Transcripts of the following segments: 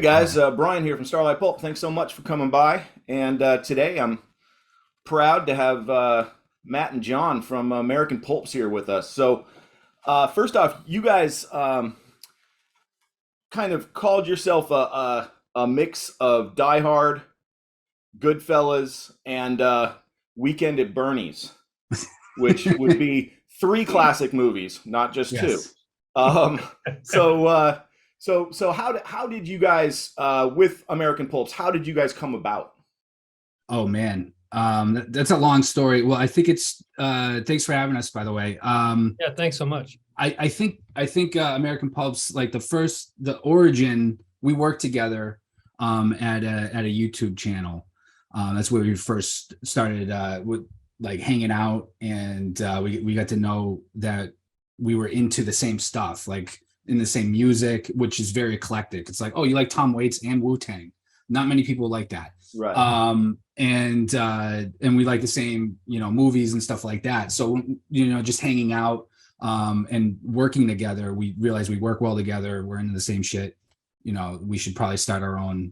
guys, Brian here from Starlite Pulp. Thanks so much for coming by. And today I'm proud to have Matt and John from American Pulps here with us. So, first off, you guys kind of called yourself a mix of Die Hard, Goodfellas, and Weekend at Bernie's, which would be three classic movies, not just two. Yes. Um, so how did you guys with American Pulps? How did you guys come about? Oh man, that's a long story. Well, I think it's thanks for having us, by the way. Yeah, thanks so much. I think American Pulps, like the origin, we worked together at a YouTube channel. That's where we first started with like hanging out, and we got to know that we were into the same stuff, like in the same music, which is very eclectic. It's like, oh, you like Tom Waits and Wu-Tang. Not many people like that. Right. And we like the same, movies and stuff like that. So, just hanging out and working together, we realized we work well together. We're into the same shit. We should probably start our own,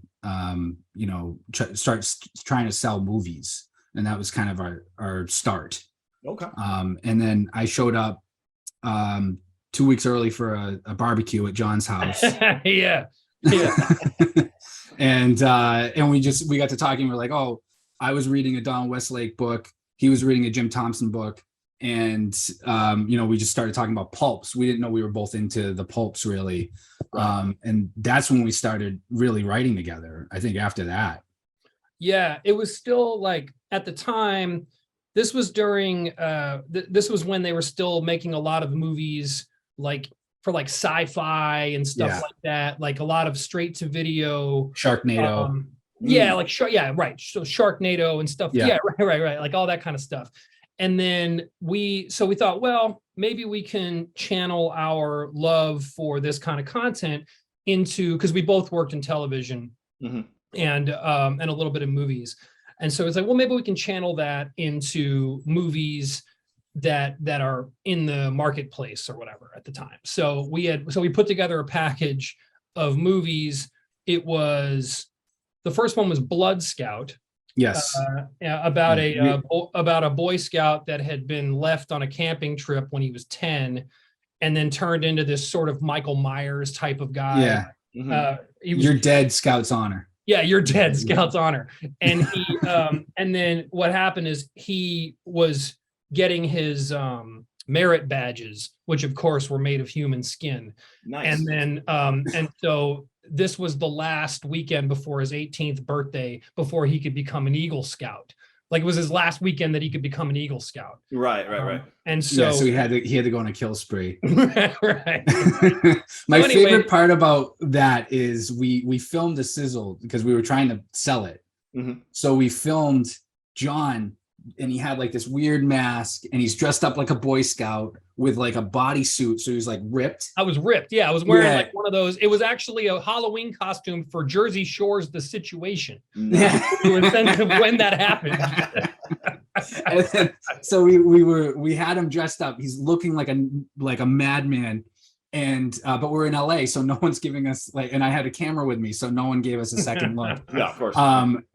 start trying to sell movies. And that was kind of our start. Okay. And then I showed up 2 weeks early for a barbecue at John's house. Yeah. And we got to talking. We're like, oh, I was reading a Donald Westlake book. He was reading a Jim Thompson book. And, we just started talking about pulps. We didn't know we were both into the pulps really. And that's when we started really writing together. I think after that. Yeah, it was still like at the time, this was during, this was when they were still making a lot of movies like for like sci-fi and stuff like that, like a lot of straight to video. Sharknado. Yeah, like right. So Sharknado and stuff. Yeah, right. Like all that kind of stuff. And then we thought, well, maybe we can channel our love for this kind of content into, because we both worked in television and a little bit of movies. And so it's like, well, maybe we can channel that into movies that are in the marketplace or whatever at the time. So we put together a package of movies. It was, the first one was Blood Scout. Yes. About a Boy Scout that had been left on a camping trip when he was 10 and then turned into this sort of Michael Myers type of guy. Yeah. You're dead, Scout's honor. Yeah, you're dead, Scout's honor. And he and then what happened is he was getting his merit badges, which of course were made of human skin. Nice. And then and so this was the last weekend before his 18th birthday before he could become an Eagle Scout. Like it was his last weekend that he could become an Eagle Scout. Right. And so so he had to go on a kill spree. Right. My favorite part about that is we filmed a sizzle because we were trying to sell it. So we filmed John, and he had like this weird mask, and he's dressed up like a Boy Scout with like a bodysuit. So he was like ripped. I was ripped. Yeah, I was wearing like one of those. It was actually a Halloween costume for Jersey Shore's The Situation. Yeah. To a sense of when that happened. And then, so we had him dressed up. He's looking like a madman. And but we're in LA, so no one's giving us and I had a camera with me, so no one gave us a second look. Yeah, of course.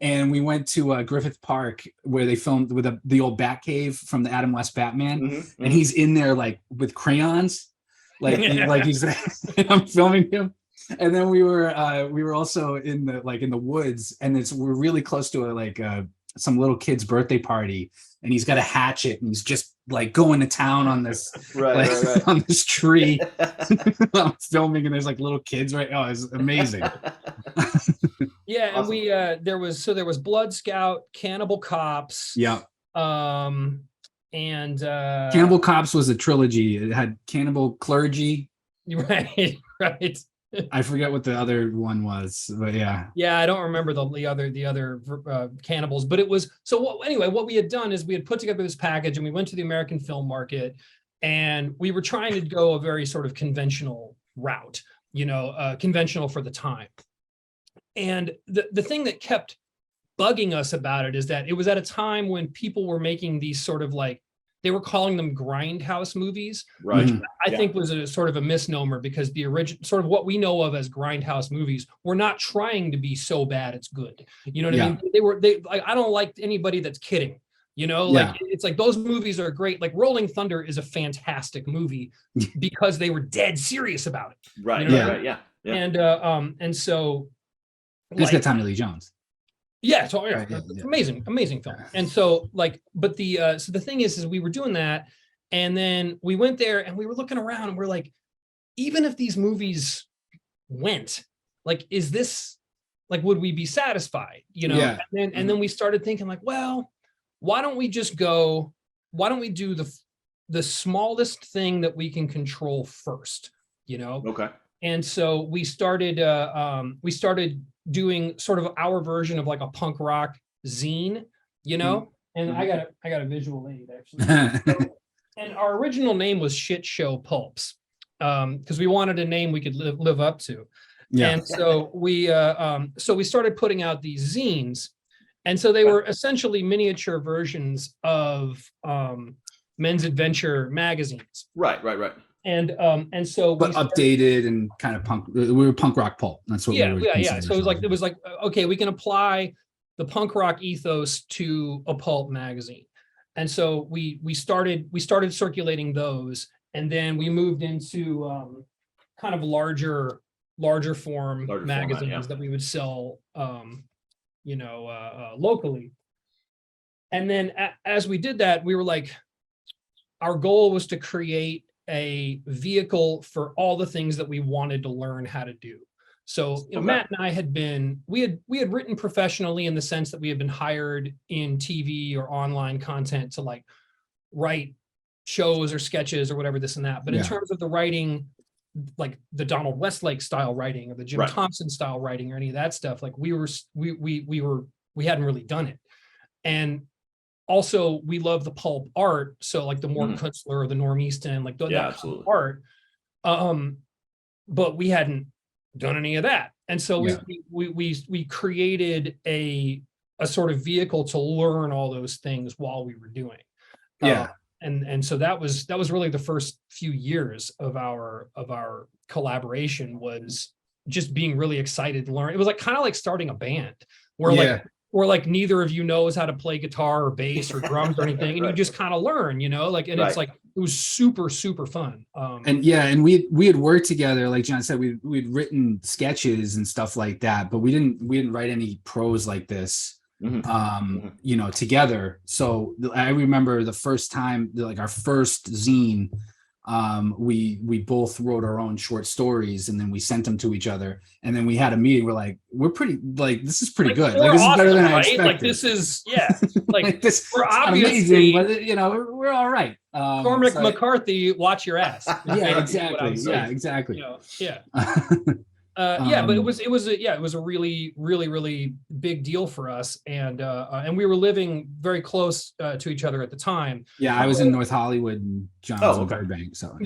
And we went to Griffith Park where they filmed with the old Batcave from the Adam West Batman, and he's in there like with crayons, like he's I'm filming him. And then we were also in the woods, and we're really close to some little kid's birthday party, and he's got a hatchet, and he's just like going to town on this on this tree. I'm filming, and there's like little kids, right? Oh, it's amazing. Yeah, awesome. And there was Blood Scout, Cannibal Cops. Yeah. And Cannibal Cops was a trilogy. It had Cannibal Clergy. Right. I forget what the other one was, but yeah. Yeah, I don't remember the other cannibals, but it was anyway. What we had done is we had put together this package, and we went to the American film market, and we were trying to go a very sort of conventional route, conventional for the time. And the thing that kept bugging us about it is that it was at a time when people were making these sort of like they were calling them grindhouse movies, Right. which I think was a sort of a misnomer, because the original sort of what we know of as grindhouse movies were not trying to be so bad it's good. You know what I mean? They like, I don't like anybody that's kidding. You know, like it's like those movies are great. Like Rolling Thunder is a fantastic movie because they were dead serious about it. Right. You know Right. Yeah. And so it's got Tommy Lee Jones. Yeah, so it's amazing film. And so like, but the so the thing is we were doing that, and then we went there and we were looking around and we're like, even if these movies went, like, is this like, would we be satisfied? You know? Yeah. And then we started thinking like, well, why don't we do the smallest thing that we can control first, you know? Okay. And so we started doing sort of our version of like a punk rock zine, you know. And I got a visual aid actually. And our original name was Shit Show Pulps, because we wanted a name we could live up to. Yeah. And so we started putting out these zines, and so they were essentially miniature versions of Men's Adventure magazines. Right. And so but updated and kind of punk. We were punk rock pulp. That's what we were. Yeah. So it was like okay, we can apply the punk rock ethos to a pulp magazine. And so we started circulating those, and then we moved into kind of larger form magazines that we would sell locally. And then as we did that, we were like, our goal was to create a vehicle for all the things that we wanted to learn how to do. So Matt and I had written professionally in the sense that we had been hired in TV or online content to like write shows or sketches or whatever, this and that. But in terms of the writing, like the Donald Westlake style writing or the Jim Thompson style writing or any of that stuff, like we hadn't really done it. And also, we love the pulp art, so like the Mort Kutzler or the Norm Easton, like that kind of art. But we hadn't done any of that, and so we created a sort of vehicle to learn all those things while we were doing. And so that was really the first few years of our collaboration, was just being really excited to learn. It was like kind of like starting a band where neither of you knows how to play guitar or bass or drums or anything, and you just kind of learn, you know, like, and it's like, it was super fun. And we had worked together, like John said, we'd written sketches and stuff like that, but we didn't write any prose like this, together. So I remember the first time, like our first zine, we both wrote our own short stories, and then we sent them to each other, and then we had a meeting. We're like, this is pretty good. Like, this is better than I expected. Like, this is like this. We're obviously amazing, but we're all right. Cormac McCarthy, watch your ass. Yeah, exactly. Yeah, exactly. But it was a really big deal for us, and we were living very close to each other at the time. Yeah, I was in North Hollywood and John was in Burbank, so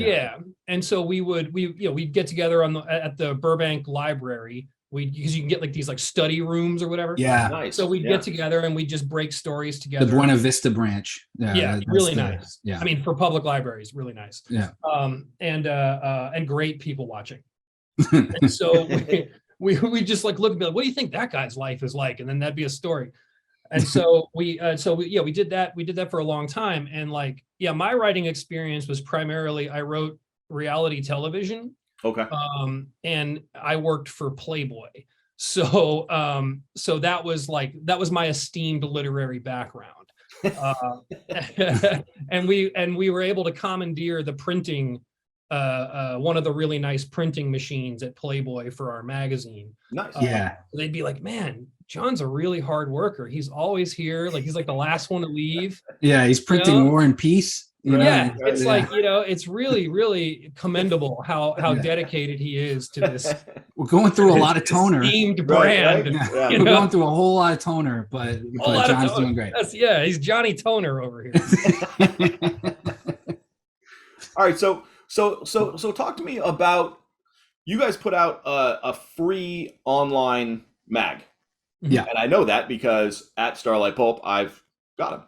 and so we'd get together at the Burbank Library. Because you can get like these like study rooms or whatever. Yeah, nice. So we'd get together and we'd just break stories together. The Buena Vista branch. Really nice. Yeah, I mean, for public libraries, really nice. Yeah. And great people watching. And so we just like look and be like, what do you think that guy's life is like? And then that'd be a story. And so we did that. We did that for a long time. And like, my writing experience was primarily, I wrote reality television. Okay. And I worked for Playboy. So that was my esteemed literary background. And we were able to commandeer the printing, one of the really nice printing machines at Playboy for our magazine. Nice. They'd be like, man, John's a really hard worker. He's always here. Like, he's like the last one to leave. Yeah, he's printing War and Peace. It's like, it's really, really commendable how dedicated he is to this. We're going through a lot of toner. Themed brand. Right. Yeah. We're going through a whole lot of toner, but John's doing great. He's Johnny Toner over here. All right, so talk to me about, you guys put out a free online mag. Yeah. And I know that because at Starlite Pulp, I've got them.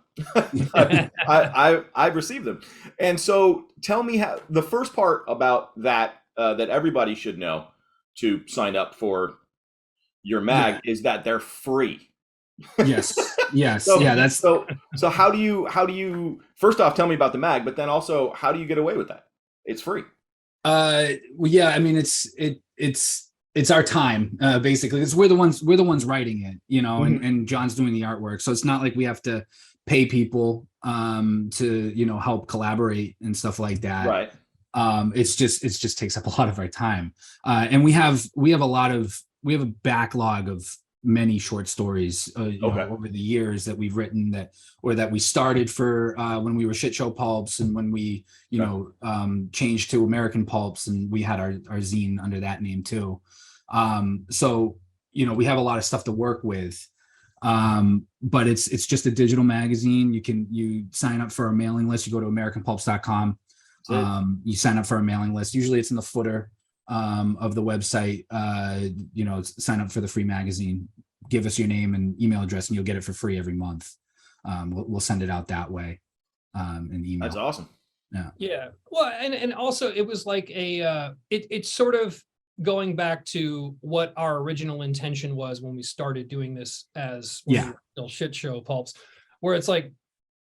I've received them. And so tell me how the first part about that that everybody should know to sign up for your mag is that they're free. Yes. So, Yeah, that's so how do you first off tell me about the mag, but then also how do you get away with that? It's free. well, yeah, I mean it's our time, basically. It's we're the ones writing it, and John's doing the artwork. So it's not like we have to pay people to help collaborate and stuff like that. Right. It just takes up a lot of our time. And we have a backlog of many short stories over the years that we've written that we started for when we were Shit Show Pulps, and when we changed to American Pulps, and we had our zine under that name too. So we have a lot of stuff to work with. But it's just a digital magazine. You sign up for our mailing list. You go to AmericanPulps.com. You sign up for a mailing list. Usually it's in the footer of the website. Sign up for the free magazine, give us your name and email address, and you'll get it for free every month. We'll send it out that way in email. That's awesome. Yeah. Well, and also it was like it's sort of going back to what our original intention was when we started doing this as we were still Shit Show Pulps, where it's like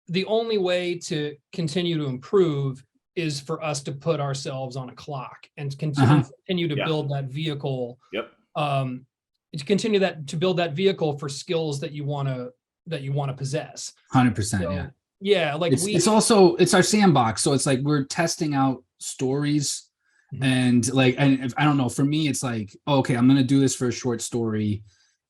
the only way to continue to improve is for us to put ourselves on a clock and continue to build that vehicle. Yep. To continue to build that vehicle for skills that you want to possess. 100%. Yeah. Like it's our sandbox. So it's like we're testing out stories. And and I don't know, for me, it's like, okay, I'm going to do this for a short story.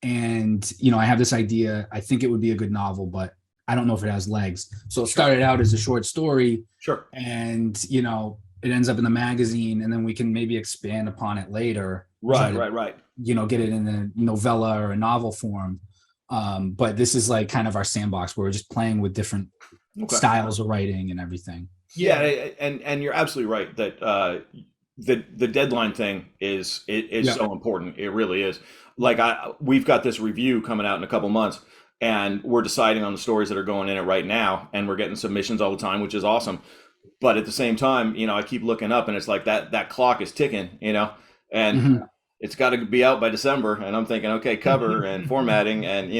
And, I have this idea. I think it would be a good novel, but I don't know if it has legs. So it started out as a short story. Sure. And, it ends up in the magazine, and then we can maybe expand upon it later. Right. Get it in a novella or a novel form. But this is like kind of our sandbox where we're just playing with different styles of writing and everything. Yeah. And you're absolutely right that, the deadline thing is so important. It really is. Like we've got this review coming out in a couple months, and we're deciding on the stories that are going in it right now, and we're getting submissions all the time, which is awesome. But at the same time, I keep looking up, and it's like that clock is ticking, and it's got to be out by December, and I'm thinking, okay, cover and formatting, and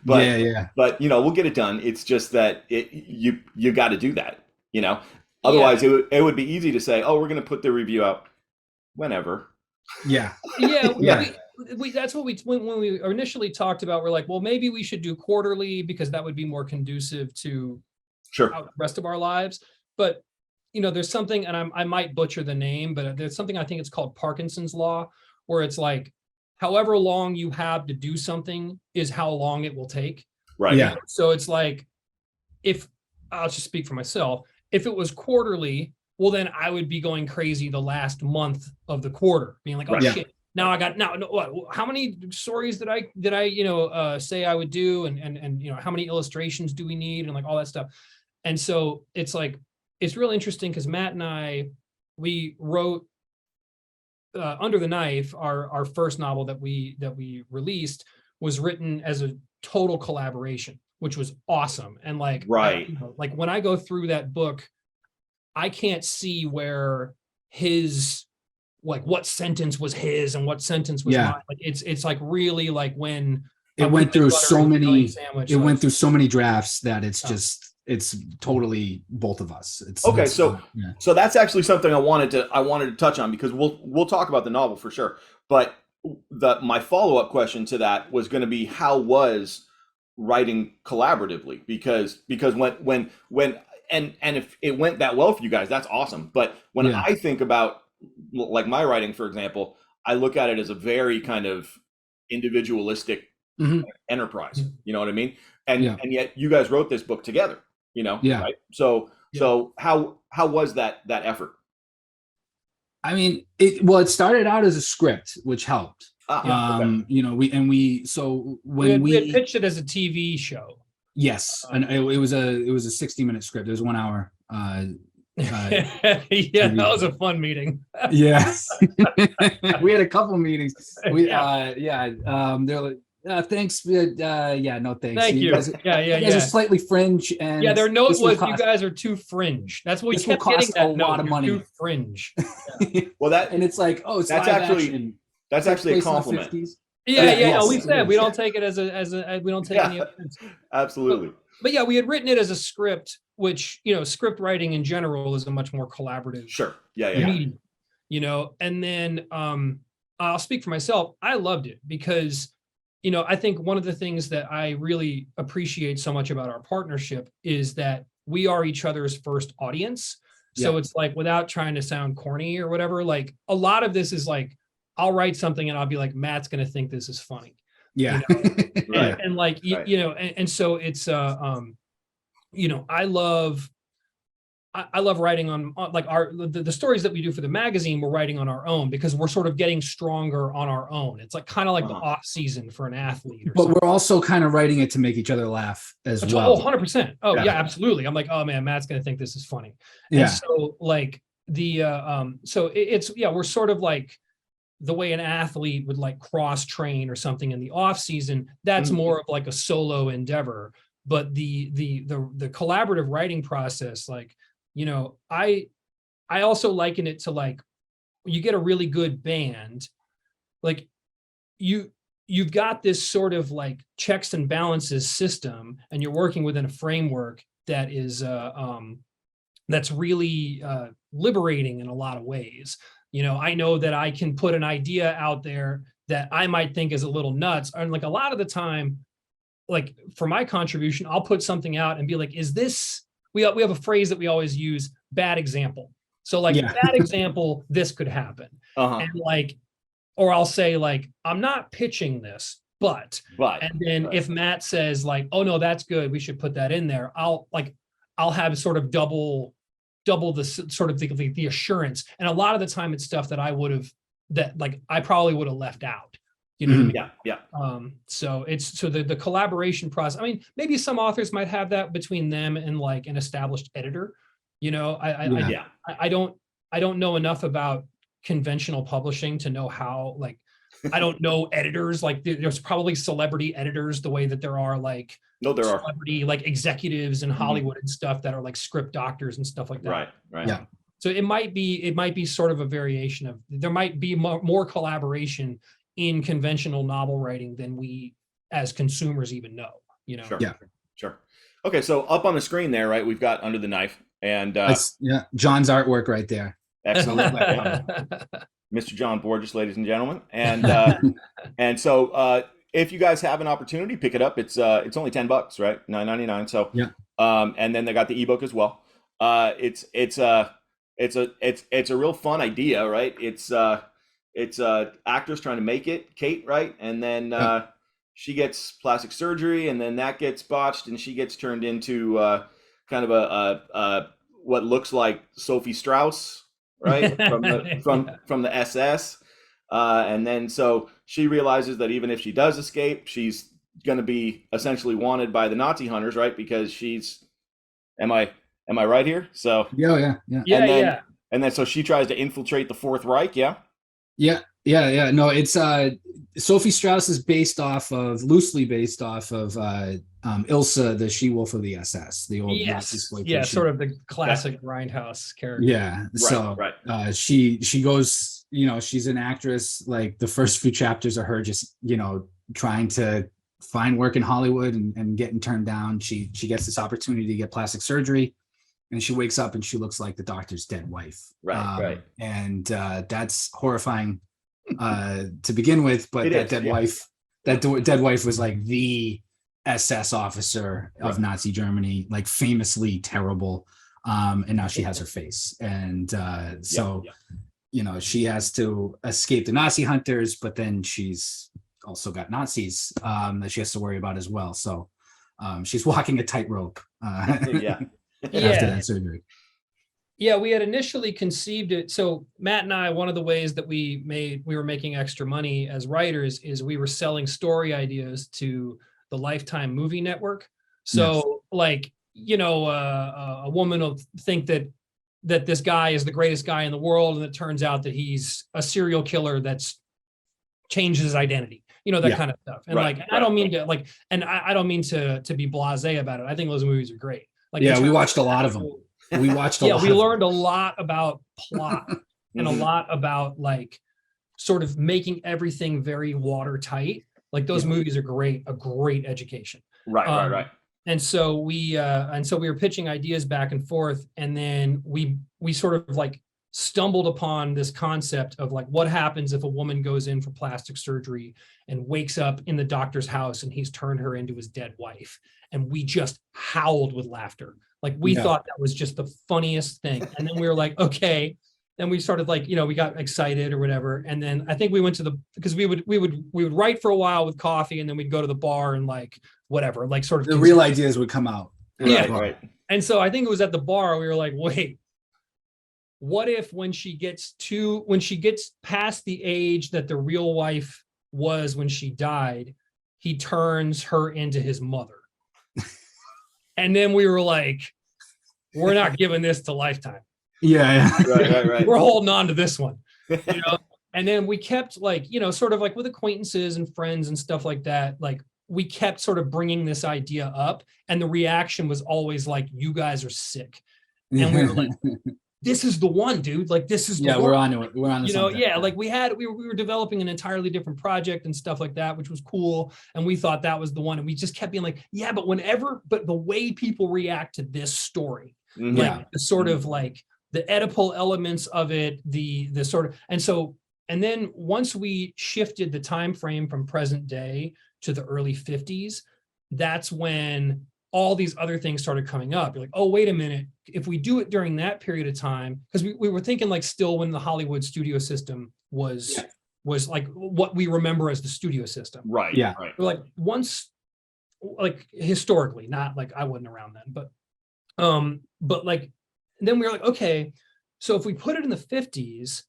but we'll get it done. It's just that you got to do that, Otherwise, it would be easy to say, "Oh, we're going to put the review out whenever." Yeah. That's what when we initially talked about. We're like, well, maybe we should do quarterly because that would be more conducive to the rest of our lives. But there's something, and I might butcher the name, but there's something, I think it's called Parkinson's law, where it's like, however long you have to do something is how long it will take. Right. Yeah. So it's like, if I'll just speak for myself. If it was quarterly, well, then I would be going crazy the last month of the quarter, being like, oh shit, now I got how many stories did I say I would do, and how many illustrations do we need, and like all that stuff. And so it's like, it's really interesting because Matt and we wrote Under the Knife, our first novel that we released was written as a total collaboration, which was awesome. And like, like when I go through that book, I can't see where his, like what sentence was his and what sentence was mine. Like it's like really like when it went through so many, went through so many drafts that it's totally both of us. So that's actually something I wanted to touch on, because we'll talk about the novel for sure. But my follow-up question to that was going to be, how was writing collaboratively? Because when if it went that well for you guys, that's awesome. But when I think about like my writing, for example, I look at it as a very kind of individualistic enterprise. You know what I mean? And yet you guys wrote this book together. Right? So how was that effort? I mean, it started out as a script, which helped. When we had pitched it as a TV show. Yes, and it was a 60-minute script. It was 1 hour. That was a fun meeting. Yeah, we had a couple meetings. They're like, Thanks. Yeah, no thanks. Thank you. Guys, Yeah. you guys are slightly fringe, and Yeah, their note was, cost, you guys are too fringe. That's what we this will kept getting. cost a lot of money. Too fringe. Well, and it's like, oh, it's that's live actually action. that's actually a compliment. Yeah. No, we Yes, said we don't take it as we don't take any offense. Absolutely. But yeah, we had written it as a script, which, you know, script writing in general is a much more collaborative. Sure. Yeah. Medium, you know, and then I'll speak for myself. I loved it because, you know, I think one of the things that I really appreciate so much about our partnership is that we are each other's first audience. So it's like, without trying to sound corny or whatever, like a lot of this is like, I'll write something and I'll be like, Matt's going to think this is funny. Yeah. You know? Right. And like, you know, and so it's, you know, I love writing on like the stories that we do for the magazine. We're writing on our own because we're sort of getting stronger on our own. It's like kind of like the off season for an athlete. Or but something. we're also kind of writing it to make each other laugh as well. Oh, 100%. Oh yeah, absolutely. I'm like, oh man, Matt's going to think this is funny. Yeah. And so like it's we're sort of like the way an athlete would like cross train or something in the off season. That's more of like a solo endeavor. But the collaborative writing process, like, you know, I also liken it to like, you get a really good band, like you've got this sort of like checks and balances system, and you're working within a framework that is that's really liberating in a lot of ways. You know, I know that I can put an idea out there that I might think is a little nuts, and like a lot of the time, like for my contribution, I'll put something out and be like, is this, we have a phrase that we always use, bad example. So like bad example, this could happen. And like, or I'll say like, I'm not pitching this, but and then if Matt says like, oh no, that's good, we should put that in there, I'll have sort of double the sort of the assurance. And a lot of the time it's stuff that I probably would have left out. You know what I mean? Yeah. So the collaboration process. I mean, maybe some authors might have that between them and like an established editor. You know, I don't know enough about conventional publishing to know how, like, I don't know editors. Like there's probably celebrity editors the way that there are like celebrity like executives in Hollywood and stuff that are like script doctors and stuff like that. Right. Yeah. So it might be sort of a variation of, there might be more collaboration in conventional novel writing than we as consumers even know, you know? Sure. Okay. So up on the screen there, right, we've got Under the Knife, and John's artwork right there. Excellent. Mr. John Borges, ladies and gentlemen. And, and so, if you guys have an opportunity, pick it up. It's only $10, right? $9.99. So, and then they got the ebook as well. It's a real fun idea, right? It's actors trying to make it, Kate, right? And then she gets plastic surgery, and then that gets botched, and she gets turned into kind of a what looks like Sophie Strauss, right? from the SS. And then so she realizes that even if she does escape, she's going to be essentially wanted by the Nazi hunters, right? Because she's, am I right here? So yeah. And then so she tries to infiltrate the Fourth Reich. Yeah. No, it's Sophie Strauss is loosely based off of Ilsa, the she-wolf of the SS, the old sort of the classic grindhouse character. Yeah. So she goes, you know, she's an actress. Like the first few chapters are her just, you know, trying to find work in Hollywood and getting turned down. She gets this opportunity to get plastic surgery, and she wakes up and she looks like the doctor's dead wife. Right. And that's horrifying to begin with, but that dead wife was like the SS officer of Nazi Germany, like famously terrible. And now she has her face. And you know, she has to escape the Nazi hunters, but then she's also got Nazis that she has to worry about as well. So she's walking a tightrope. After that surgery. Yeah, we had initially conceived it. So Matt and I, one of the ways that we were making extra money as writers is we were selling story ideas to the Lifetime movie network. So like, you know, a woman will think that this guy is the greatest guy in the world, and it turns out that he's a serial killer that's changed his identity. that kind of stuff. And and I don't mean to I don't mean to be blasé about it. I think those movies are great. Like, yeah, we watched a lot of them. We watched a lot. We learned a lot about plot and a lot about like sort of making everything very watertight. Like those movies are a great education. Right. And so we were pitching ideas back and forth, and then we sort of like stumbled upon this concept of like, what happens if a woman goes in for plastic surgery and wakes up in the doctor's house and he's turned her into his dead wife. And we just howled with laughter. Like we thought that was just the funniest thing. And then we were like, okay. Then we started like, we got excited or whatever. And then I think we went to because we would write for a while with coffee, and then we'd go to the bar and like whatever, like sort of the real ideas would come out. Right. And so I think it was at the bar, we were like, wait, what if when she gets past the age that the real wife was when she died, he turns her into his mother? And then we were like, we're not giving this to Lifetime. Yeah. Right. We're holding on to this one. And then we kept like, sort of like with acquaintances and friends and stuff like that, like we kept sort of bringing this idea up, and the reaction was always like, you guys are sick. And we were like, this is the one, dude. Like, this is the one. We're on to it. We're on to something. Like we were developing an entirely different project and stuff like that, which was cool. And we thought that was the one. And we just kept being like, yeah, but the way people react to this story, like the sort of like the Oedipal elements of it, the sort of, and then once we shifted the time frame from present day to the early 50s, that's when all these other things started coming up. You're like, oh, wait a minute. If we do it during that period of time, because we were thinking like still when the Hollywood studio system was like what we remember as the studio system. Right. Yeah. Right. We're like once, like historically, not like I wasn't around then, but like, then we were like, okay, so if we put it in the 50s,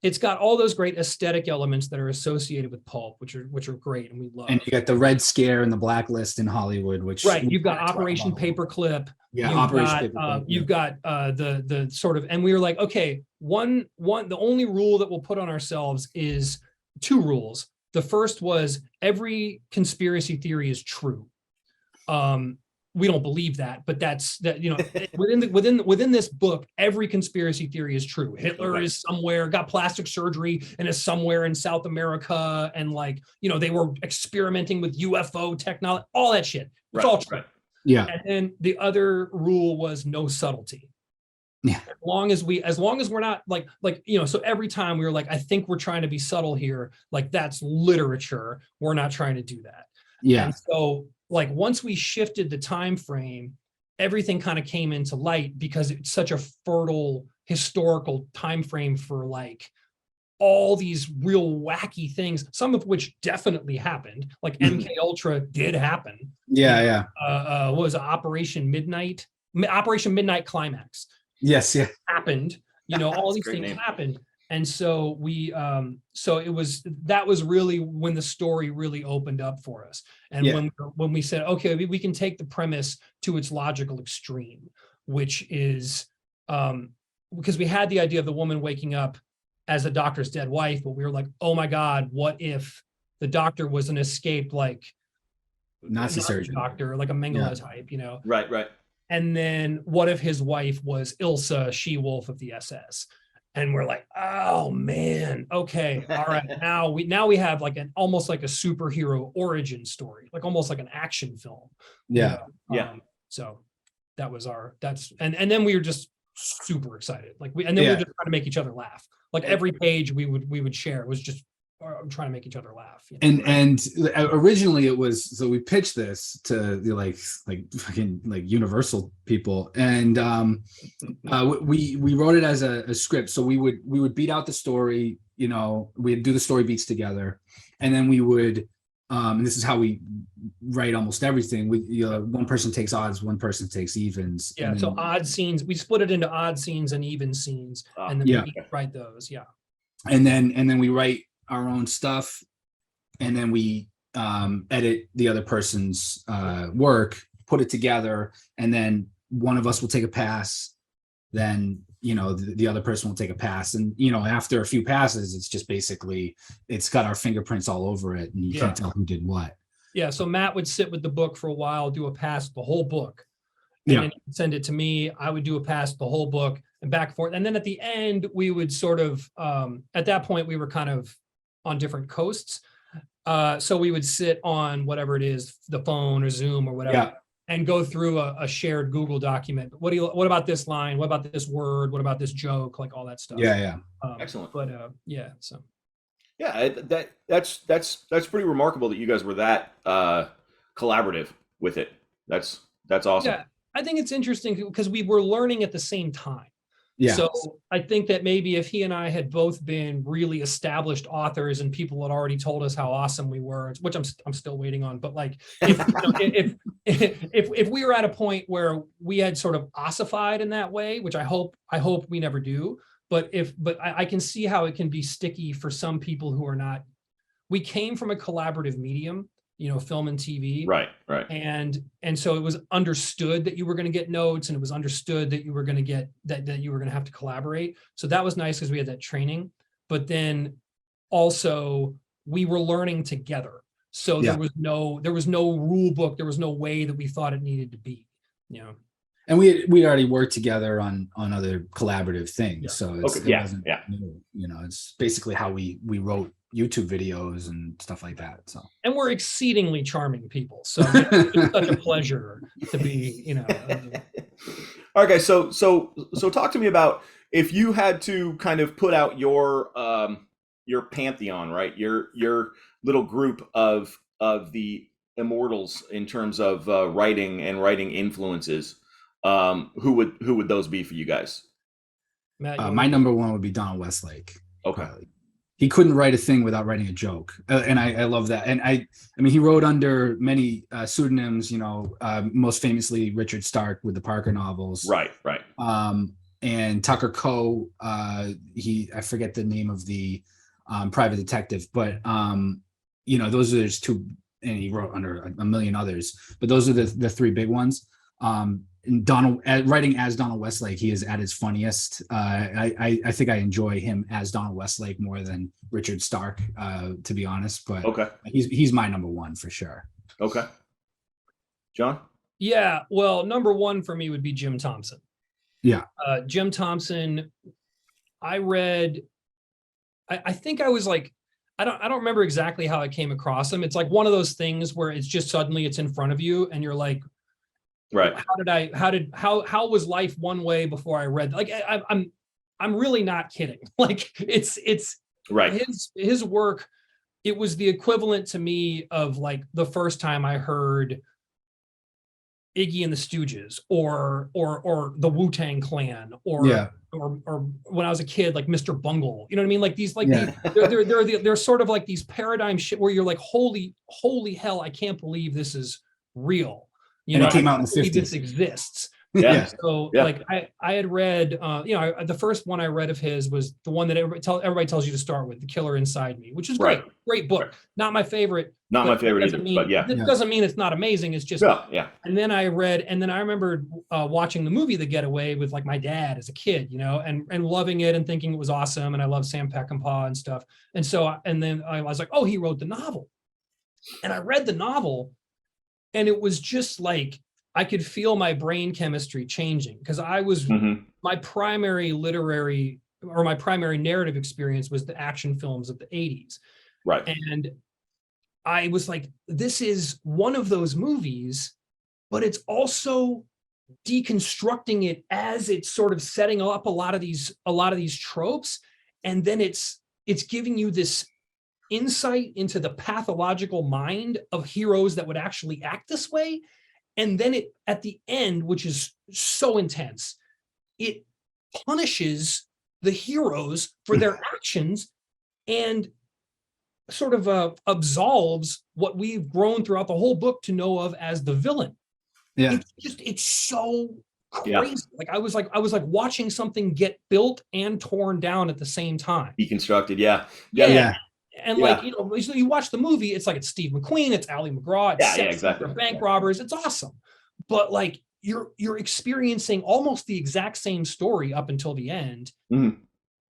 it's got all those great aesthetic elements that are associated with pulp, which are great and we love. And you got the Red Scare and the Blacklist in Hollywood, which you've got Operation Paperclip. Yeah, you've got the sort of, and we were like, okay, the only rule that we'll put on ourselves is two rules. The first was every conspiracy theory is true. We don't believe that, but within this book, every conspiracy theory is true. Hitler is somewhere, got plastic surgery, and is somewhere in South America, and like, they were experimenting with UFO technology, all that shit. It's all true. Right. Yeah. And then the other rule was no subtlety. Yeah. As long as we're not like, so every time we were like, I think we're trying to be subtle here. Like that's literature. We're not trying to do that. Yeah. And so like once we shifted the time frame, everything kind of came into light because it's such a fertile historical time frame for like all these real wacky things, some of which definitely happened. Like MK Ultra did happen. Yeah. What was it, Operation Midnight Climax? Yes. Yeah. Happened. All these things happened. And so that was really when the story really opened up for us. And when we said, okay, we can take the premise to its logical extreme, which is because we had the idea of the woman waking up as the doctor's dead wife, but we were like, oh my God, what if the doctor was an escaped like Nazi surgeon doctor, like a Mengele type, Right. And then what if his wife was Ilsa, she-wolf of the SS? And we're like, oh man, okay, all right. Now we have like almost like a superhero origin story, like almost like an action film. Yeah. So that was and then we were just super excited. Like we were just trying to make each other laugh. Like every page we would share was just trying to make each other laugh. And originally it was, so we pitched this to the like fucking like Universal people, and we wrote it as a script. So we would beat out the story, we'd do the story beats together, and then we would and this is how we write almost everything. One person takes odds, one person takes evens. Yeah. So odd scenes, we split it into odd scenes and even scenes, and then we write those. Yeah. And then we write our own stuff, and then we edit the other person's work, put it together, and then one of us will take a pass, then the other person will take a pass, and after a few passes, it's just basically it's got our fingerprints all over it, and you can't tell who did what. Yeah. So Matt would sit with the book for a while, do a pass the whole book, and then he'd send it to me. I would do a pass the whole book, and back and forth. And then at the end, we would sort of at that point we were kind of on different coasts. So we would sit on whatever it is, the phone or Zoom or whatever, and go through a shared Google document. What about this line? What about this word? What about this joke? Like all that stuff. Yeah. Excellent. But so. Yeah, that's pretty remarkable that you guys were that collaborative with it. That's awesome. Yeah, I think it's interesting because we were learning at the same time. Yeah. So I think that maybe if he and I had both been really established authors and people had already told us how awesome we were, which I'm still waiting on, but like if we were at a point where we had sort of ossified in that way, which I hope we never do, but I can see how it can be sticky for some people who are not. We came from a collaborative medium, film and TV. Right. And so it was understood that you were going to get notes, and it was understood that you were going to get that you were going to have to collaborate. So that was nice because we had that training. But then also we were learning together. So there was no rule book. There was no way that we thought it needed to be, And we already worked together on other collaborative things. Yeah. So it wasn't new. It's basically how we wrote YouTube videos and stuff like that. So, and we're exceedingly charming people. So it's such a pleasure to be, All right, guys. So talk to me about if you had to kind of put out your pantheon, right? Your little group of the immortals in terms of writing influences. Who would those be for you guys? Matt, my number one would be Donald Westlake. Okay. He couldn't write a thing without writing a joke, and I love that. And I mean, he wrote under many pseudonyms. Most famously Richard Stark with the Parker novels. Right. And Tucker Coe. I forget the name of the private detective, but those are his two. And he wrote under a million others, but those are the three big ones. And Donald writing as Donald Westlake, he is at his funniest. I think I enjoy him as Donald Westlake more than Richard Stark, to be honest. But okay, he's my number one for sure. Okay, John. Yeah, well, number one for me would be Jim Thompson. Yeah, Jim Thompson. I read. I think I was like, I don't remember exactly how I came across him. It's like one of those things where it's just suddenly it's in front of you, and you're like. Right. How was life one way before I read? Like I'm really not kidding. Like it's right. His work. It was the equivalent to me of like the first time I heard Iggy and the Stooges or the Wu-Tang Clan or when I was a kid, like Mr. Bungle. You know what I mean? Like these they're sort of like these paradigm shit where you're like, holy hell, I can't believe this is real. And it came out in the 50s. This exists. Yeah. So like I had read, the first one I read of his was the one that everybody tells you to start with, The Killer Inside Me, which is great. Great book. Right. Not my favorite. Not my favorite either, but yeah. It doesn't mean it's not amazing. It's just, And then I remembered watching the movie The Getaway with like my dad as a kid, and loving it and thinking it was awesome. And I love Sam Peckinpah and stuff. And so, and then I was like, oh, he wrote the novel. And I read the novel. And it was just like, I could feel my brain chemistry changing because I was, my primary literary or my primary narrative experience was the action films of the 80s. Right. And I was like, this is one of those movies, but it's also deconstructing it as it's sort of setting up a lot of these tropes. And then it's giving you this insight into the pathological mind of heroes that would actually act this way. And then it, at the end, which is so intense, it punishes the heroes for their actions and sort of absolves what we've grown throughout the whole book to know of as the villain. Yeah. It's so crazy. Yeah. Like I was like watching something get built and torn down at the same time. Deconstructed. Yeah. And like, you watch the movie, it's like it's Steve McQueen, it's Ali McGraw, it's exactly. bank robbers. It's awesome. But like you're experiencing almost the exact same story up until the end,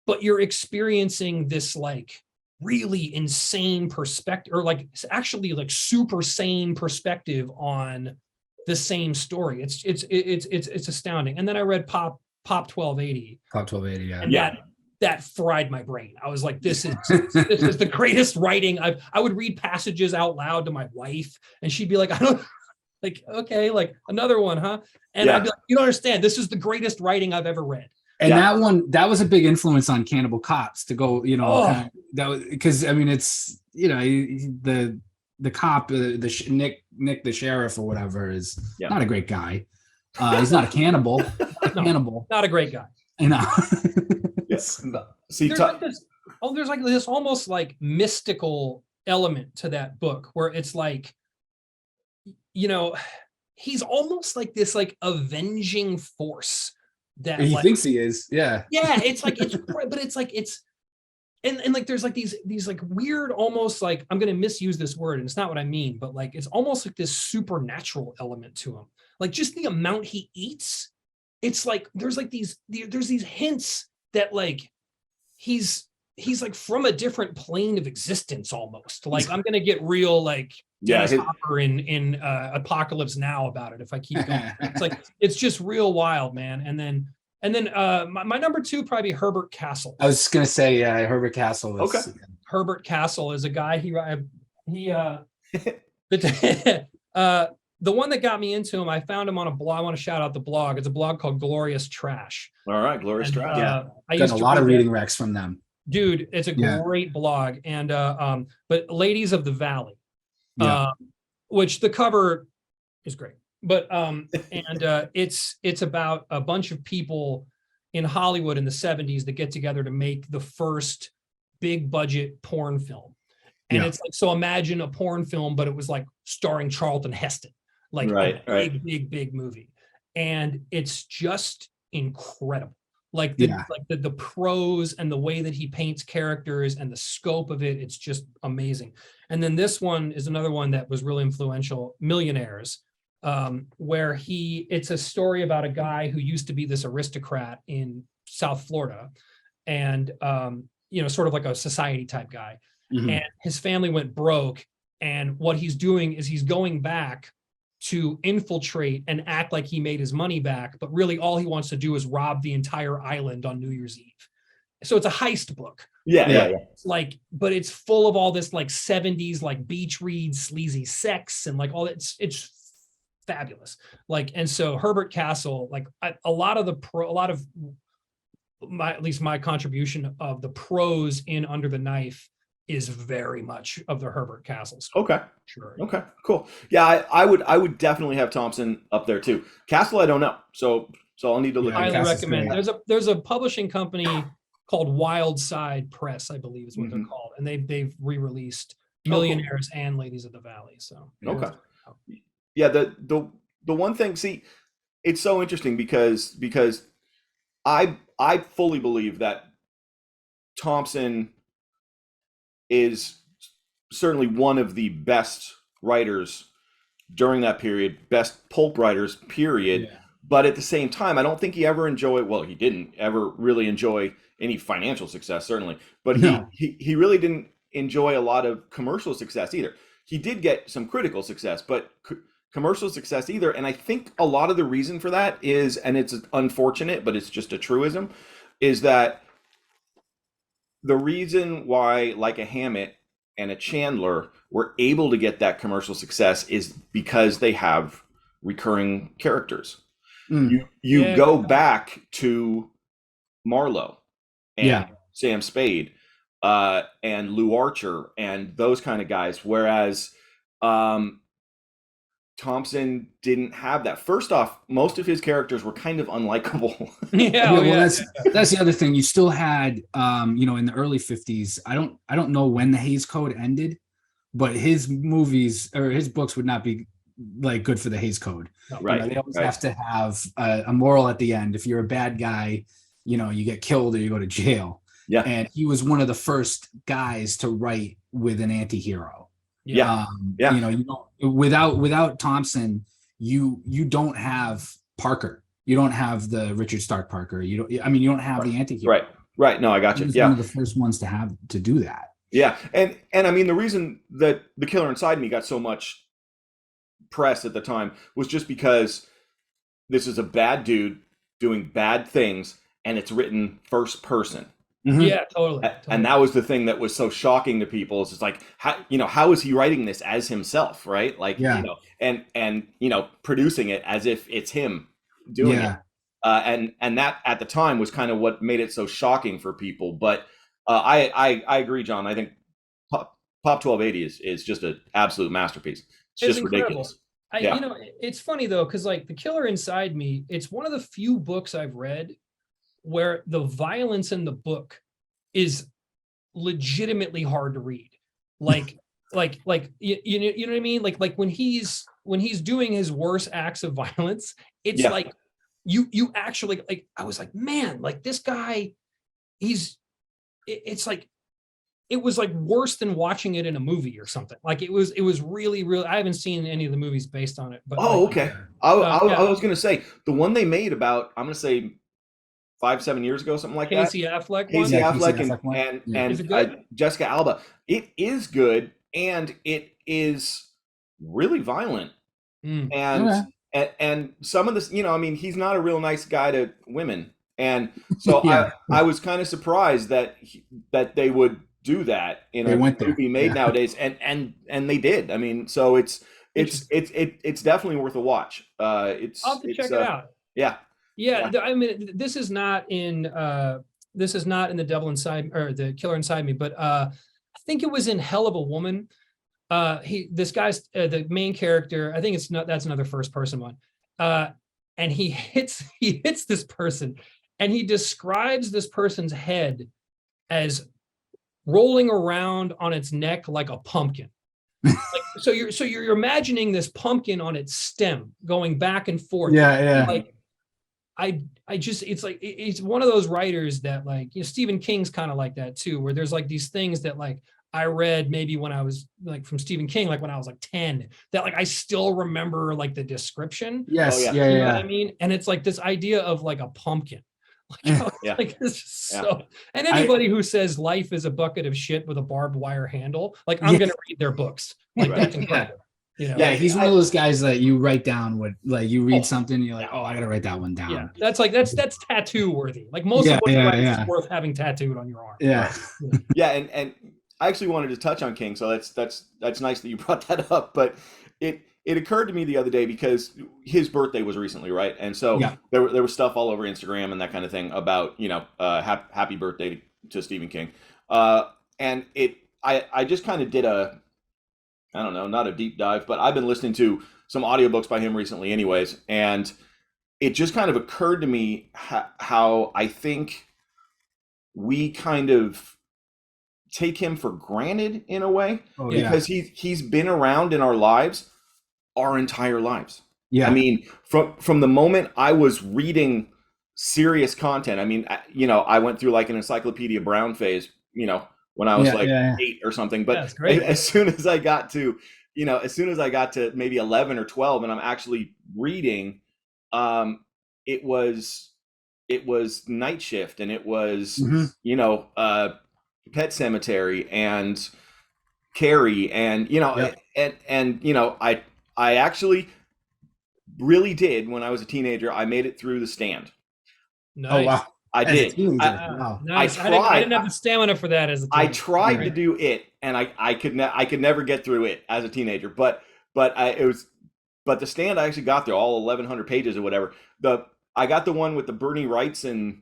but you're experiencing this like really insane perspective, or like actually like super sane perspective on the same story. It's astounding. And then I read Pop 1280. Pop 1280, yeah. And that fried my brain. I was like, this is the greatest writing. I would read passages out loud to my wife, and she'd be like, I don't like, okay, like another one, huh? And I'd be like, you don't understand. This is the greatest writing I've ever read. And that was a big influence on Cannibal Cops to go, that was, because I mean, it's, the cop, Nick the sheriff or whatever is not a great guy. He's not a cannibal. Not a great guy. I know. Yes. See, there's like this almost like mystical element to that book where it's like, he's almost like this like avenging force that he like, thinks he is. Yeah. Yeah. It's like, but it's like, and like, there's like these like weird, almost like, I'm going to misuse this word and it's not what I mean, but like, it's almost like this supernatural element to him. Like just the amount he eats. It's like, there's these hints that like, he's like from a different plane of existence almost. Like I'm going to get real like Dennis Hopper in Apocalypse Now about it if I keep going. It's like, it's just real wild, man. And then my number two, probably Herbert Castle. I was going to say, Herbert Castle. Okay. Herbert Castle is a guy, the one that got me into him, I found him on a blog. I want to shout out the blog. It's a blog called Glorious Trash. All right, Glorious Trash. I used a lot of reading recs from them. Dude, it's a great blog. And but Ladies of the Valley, which the cover is great. But it's about a bunch of people in Hollywood in the 70s that get together to make the first big budget porn film. And it's like, so imagine a porn film, but it was like starring Charlton Heston, like a big movie. And it's just incredible. Like the prose and the way that he paints characters and the scope of it, it's just amazing. And then this one is another one that was really influential, Millionaires, where it's a story about a guy who used to be this aristocrat in South Florida and, sort of like a society type guy. Mm-hmm. And his family went broke. And what he's doing is he's going back to infiltrate and act like he made his money back. But really all he wants to do is rob the entire island on New Year's Eve. So it's a heist book. Yeah. Like, but it's full of all this like 70s, like beach read, sleazy sex and like all that. It's fabulous. Like, and so Herbert Castle, like at least my contribution of the prose in Under the Knife is very much of the Herbert Castle story. Okay. Sure. Okay, cool. Yeah, I would definitely have Thompson up there too. Castle, I don't know. So I'll need to look. I highly recommend. There's a publishing company called Wild Side Press, I believe is what they're called. And they've re-released Millionaires and Ladies of the Valley. So okay. Yeah, the one thing, see, it's so interesting because I fully believe that Thompson is certainly one of the best writers during that period, best pulp writers, period. Yeah. But at the same time, I don't think he ever he didn't ever really enjoy any financial success, certainly. But he really didn't enjoy a lot of commercial success either. He did get some critical success, but commercial success either. And I think a lot of the reason for that is, and it's unfortunate, but it's just a truism, is that the reason why like a Hammett and a Chandler were able to get that commercial success is because they have recurring characters. You go back to Marlowe and Sam Spade and Lou Archer and those kind of guys, whereas Thompson didn't have that. First off, most of his characters were kind of unlikable. That's the other thing. You still had, in the early 50s, I don't know when the Hays Code ended, but his movies or his books would not be like good for the Hays Code. Right. They always have to have a moral at the end. If you're a bad guy, you get killed or you go to jail. Yeah. And he was one of the first guys to write with an anti-hero. Yeah. You don't, without Thompson, you don't have Parker. You don't have the Richard Stark Parker. You don't have the anti-hero. Right. No, I got you. He was Yeah. one of the first ones to do that. Yeah. And I mean, the reason that The Killer Inside Me got so much press at the time was just because this is a bad dude doing bad things, and it's written first person. Mm-hmm. Yeah, totally. And that was the thing that was so shocking to people. Is it's like, how is he writing this as himself, right? Like, and producing it as if it's him doing it. And that at the time was kind of what made it so shocking for people. But I agree, John. I think Pop 1280 is just an absolute masterpiece. It's just incredible. Ridiculous. It's funny though, because like The Killer Inside Me, it's one of the few books I've read where the violence in the book is legitimately hard to read. Like you know what I mean? Like when he's doing his worst acts of violence, it's like you actually, like, I was like, man, like this guy, it's like, it was like worse than watching it in a movie or something. Like it was really, really, I haven't seen any of the movies based on it, but okay. I was going to say the one they made about, I'm going to say 5-7 years ago, something like Casey that. Affleck Casey one? Affleck and Jessica Alba. It is good, and it is really violent. And some of this, I mean, he's not a real nice guy to women, and so I was kind of surprised that they would do that in a movie made nowadays, and they did. I mean, so it's definitely worth a watch. I'll have to check it out. Yeah. I mean, this is not in The Devil Inside, or The Killer Inside Me, but I think it was in Hell of a Woman. This guy's the main character. I think that's another first person one. And he hits this person, and he describes this person's head as rolling around on its neck like a pumpkin. So you're imagining this pumpkin on its stem going back and forth. Like I just, it's like, it's one of those writers that, like, Stephen King's kind of like that too, where there's like these things that, like, I read maybe when I was like from Stephen King, like when I was like 10, that like I still remember like the description. Yes. You know what I mean? And it's like this idea of like a pumpkin. Like it's just so, and anybody who says life is a bucket of shit with a barbed wire handle, like, I'm gonna read their books. Like that's incredible. He's one of those guys that you write down what, like, you read something and you're like, oh, I gotta write that one down. Yeah, that's tattoo worthy. Like most of what you write is worth having tattooed on your arm. And I actually wanted to touch on King, so that's nice that you brought that up. But it occurred to me the other day, because his birthday was recently, right? And so there was stuff all over Instagram and that kind of thing about happy birthday to Stephen King, and I just kind of did I don't know, not a deep dive, but I've been listening to some audiobooks by him recently, anyways, and it just kind of occurred to me how I think we kind of take him for granted in a way, because he's been around in our lives our entire lives. I mean, from the moment I was reading serious content, I mean, I went through like an Encyclopedia Brown phase, when I was 8 or something, but as soon as I got to maybe 11 or 12 and I'm actually reading, it was Night Shift, and it was Pet Cemetery and Carrie, and I actually really did, when I was a teenager, I made it through The Stand. Nice. Oh wow. I did. Nice. I didn't have the stamina for that as a teenager. I tried to do it, and I could never get through it as a teenager. But The Stand, I actually got through all 1,100 pages or whatever. I got the one with the Bernie Wrightson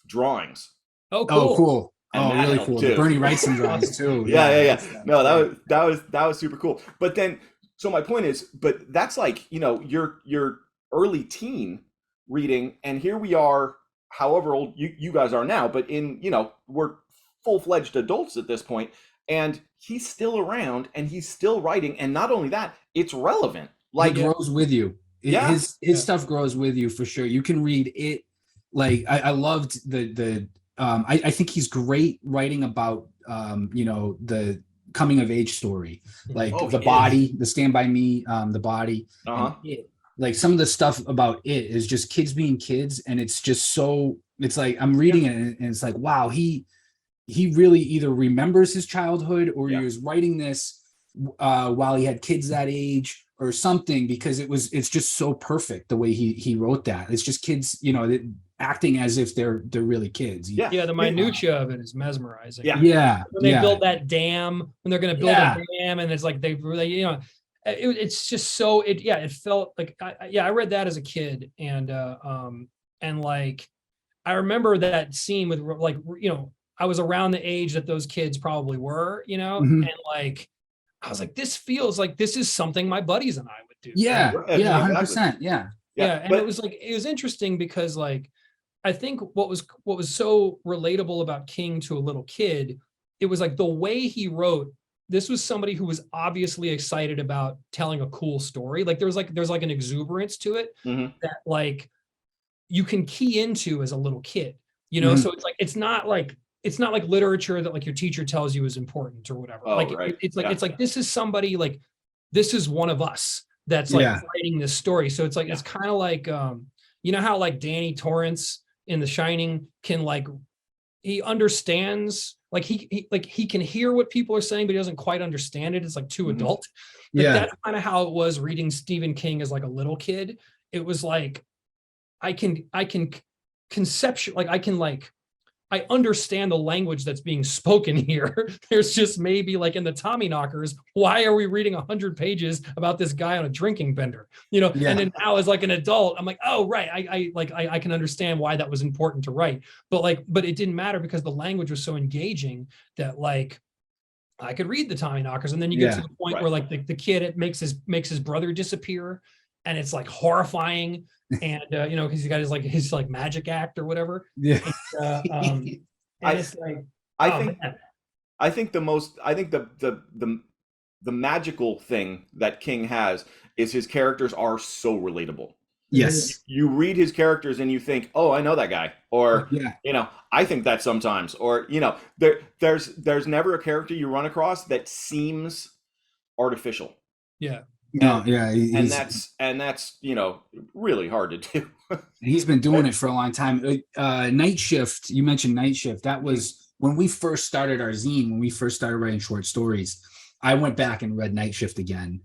drawings. Oh, cool. And really cool. The Bernie Wrightson drawings too. No, that was super cool. But then, so my point is, but that's like, your early teen reading, and here we are, however old you guys are now, but we're full-fledged adults at this point, and he's still around and he's still writing, and not only that, it's relevant. Like, it grows with you. His stuff grows with you for sure. You can read it. Like I loved I think he's great writing about the coming of age story, like The Body, The Stand By Me, The Body. like some of the stuff about it is just kids being kids, and it's just so, it's like I'm reading it and it's like, wow, he really either remembers his childhood or he was writing this while he had kids that age or something, because it's just so perfect the way he wrote that. It's just kids, you know, acting as if they're really kids. The minutia of it is mesmerizing. When they build that dam, when they're going to build a dam, and it's like they you know, it's just so it felt like I read that as a kid, and like I remember that scene with, like, you know, I was around the age that those kids probably were, you know, and like I was like, this feels like this is something my buddies and I would do. 100%. And it was like, it was interesting because, like, I think what was so relatable about King to a little kid, it was like the way he wrote. This was somebody who was obviously excited about telling a cool story. Like there's like an exuberance to it that, like, you can key into as a little kid, you know. So it's not like literature that, like, your teacher tells you is important or whatever. It's like this is somebody, like, this is one of us that's like writing this story. So it's like it's kind of like you know how, like, Danny Torrance in The Shining can, like, he understands, like he can hear what people are saying, but he doesn't quite understand it. It's like too adult. That's kind of how it was reading Stephen King as like a little kid. It was like I can conceptual, like I understand the language that's being spoken here. There's just maybe, like, in the Tommyknockers, why are we reading 100 pages about this guy on a drinking bender? You know, and then now as like an adult, I'm like, oh, right. I can understand why that was important to write. But it didn't matter because the language was so engaging that, like, I could read the Tommyknockers. And then you get to the point where, like, the kid, it makes his brother disappear, and it's like horrifying. And you know, because he got his magic act or whatever. And it's like, I think the magical thing that King has is his characters are so relatable. Yes. You read his characters and you think, oh, I know that guy, or you know, I think that sometimes, or, you know, there's never a character you run across that seems artificial. And that's you know, really hard to do. He's been doing it for a long time. Night Shift, you mentioned Night Shift. That was when we first started our zine, when we first started writing short stories. I went back and read Night Shift again,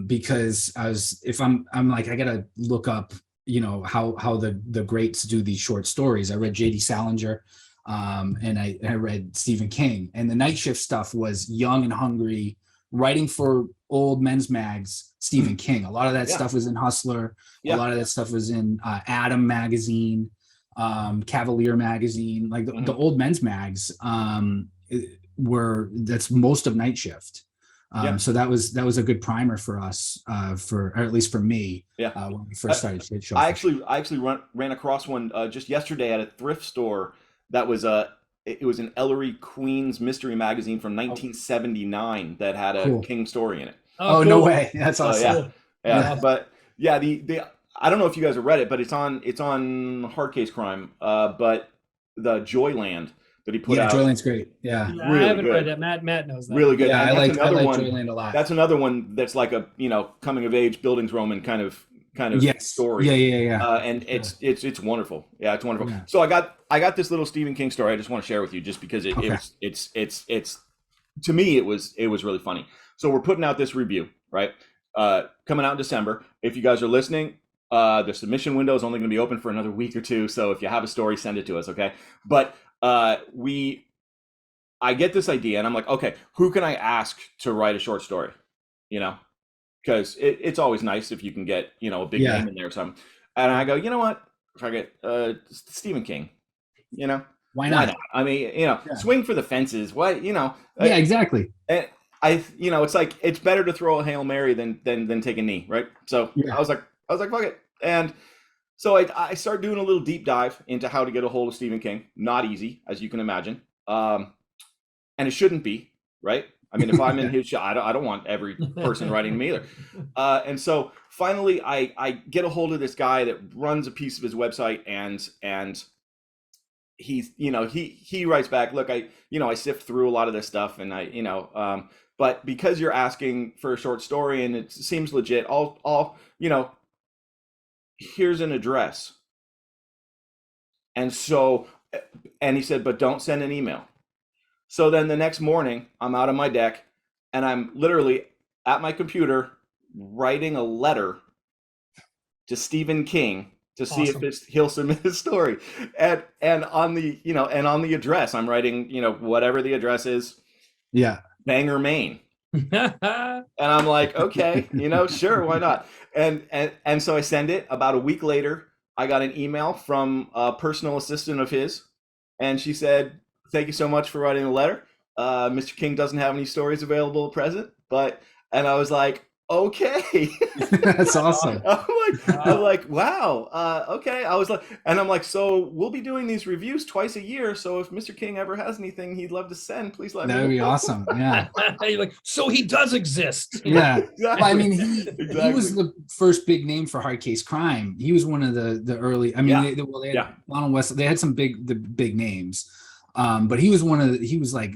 because I'm like, I gotta look up, you know, how the greats do these short stories. I read J.D. Salinger, and I read Stephen King, and the Night Shift stuff was young and hungry, writing for old men's mags, Stephen King. A lot of that stuff was in Hustler. A lot of that stuff was in Adam magazine, Cavalier magazine, like the old men's mags that's most of Night Shift. So that was a good primer for us, or at least for me, when we first started Shit Show. I actually ran across one just yesterday at a thrift store that was it was an Ellery Queen's mystery magazine from 1979 that had a King story in it. Oh, cool. No way. That's awesome. But the I don't know if you guys have read it, but it's on Hard Case Crime. But the Joyland that he put out. Joyland's great. Really I haven't read that. Matt knows that. Really good. Yeah, I like Joyland a lot. That's another one that's like a, you know, coming of age Bildungsroman kind of story. And it's wonderful. Yeah, it's wonderful. Yeah. So I got this little Stephen King story I just want to share with you, just because it's to me it was really funny. So we're putting out this review, right? Coming out in December. If you guys are listening, the submission window is only going to be open for another week or two. So if you have a story, send it to us, okay? But I get this idea and I'm like, okay, who can I ask to write a short story? You know, because it's always nice if you can get, you know, a big name in there or something. And I go, you know what? If I get Stephen King, you know, why not? I mean, you know, swing for the fences. What, you know? Exactly. And you know, it's like, it's better to throw a Hail Mary than take a knee, right? So I was like, fuck it. And so I started doing a little deep dive into how to get a hold of Stephen King. Not easy, as you can imagine. And it shouldn't be, right? I mean, if I'm in his shot, I don't want every person writing me either. And so finally, I get a hold of this guy that runs a piece of his website, and he's, you know, he writes back, look, I sift through a lot of this stuff, and but because you're asking for a short story and it seems legit, I'll you know, here's an address. And so, and he said, but don't send an email. So then the next morning, I'm out on my deck and I'm literally at my computer writing a letter to Stephen King to see if he'll submit his story. And on the, and on the address, I'm writing, whatever the address is. Yeah. Bangor, Maine. And I'm like, okay, sure, why not? And so I send it. About a week later, I got an email from a personal assistant of his, and she said, "Thank you so much for writing the letter. Mr. King doesn't have any stories available at present, and I was like, okay, that's awesome. I'm like, wow, okay. I was like, and I'm like, so we'll be doing these reviews twice a year. So if Mr. King ever has anything he'd love to send, please let me know. That would be awesome. Yeah. You're like, so he does exist. Yeah. Exactly. Well, I mean, he was the first big name for hard case crime. He was one of the early. I mean, they had Donald West. They had some big names, but he was he was like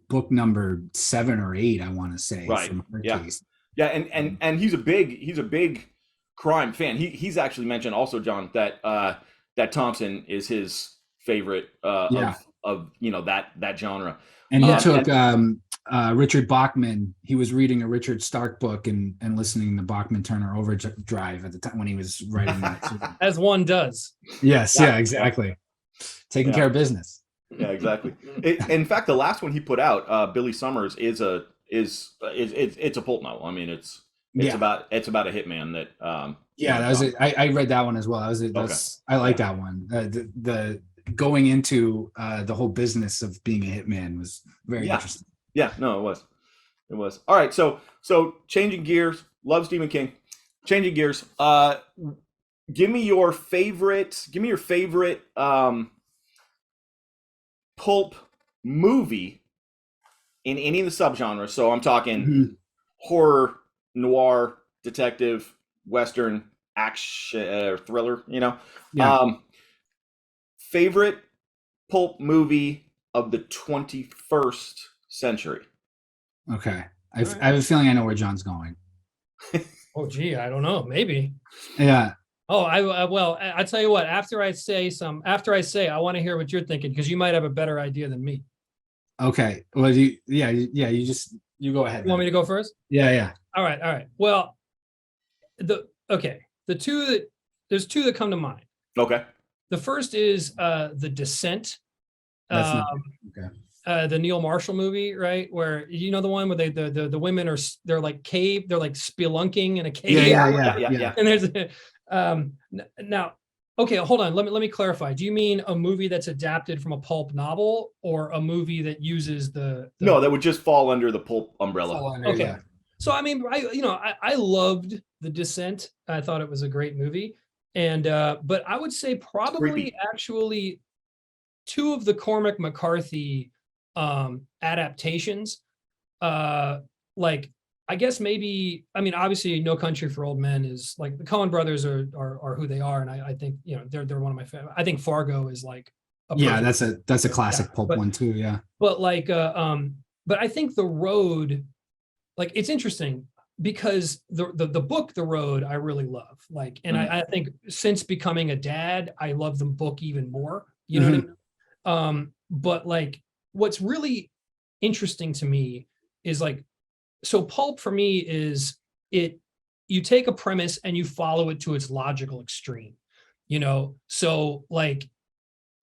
book number 7 or 8, I want to say. Right. From hard case. Yeah, and he's a big crime fan. He's actually mentioned also, John, that that Thompson is his favorite of that genre. And he took Richard Bachman. He was reading a Richard Stark book and listening to Bachman Turner Overdrive at the time when he was writing that. As one does. Yes. Yeah. Exactly. Taking care of business. Yeah. Exactly. In fact, the last one he put out, Billy Summers, is a pulp novel. I mean, it's about a hitman that. That was it. I read that one as well. I like that one. The going into the whole business of being a hitman was very interesting. Yeah, no, it was. All right, so changing gears. Love Stephen King. Changing gears. Give me your favorite pulp movie in any of the subgenres. So I'm talking horror, noir, detective, western, action, thriller. Favorite pulp movie of the 21st century. Okay, I have a feeling I know where John's going. Oh, gee, I don't know. Maybe. Yeah. Oh, I tell you what. After I say, I want to hear what you're thinking because you might have a better idea than me. Okay. Well, you go ahead. You want me to go first? Yeah. All right. Well, there's two that come to mind. Okay. The first is The Descent. That's the Neil Marshall movie, right? Where the one where the women they're like spelunking in a cave. Yeah. And there's now, okay, hold on. Let me clarify. Do you mean a movie that's adapted from a pulp novel or a movie that uses No, that would just fall under the pulp umbrella. Okay. Yeah. So I mean, I loved The Descent. I thought it was a great movie. And but I would say probably actually two of the Cormac McCarthy adaptations, like I guess maybe, I mean, obviously No Country for Old Men is like the Coen brothers are who they are. And I think, they're one of my favorite. I think Fargo is like, that's a classic pulp one too. Yeah. But like, but I think The Road, like it's interesting because the book, The Road, I really love. Like, and I think since becoming a dad, I love the book even more, you know what I mean? But like, what's really interesting to me is like, so pulp for me is you take a premise and you follow it to its logical extreme, so like,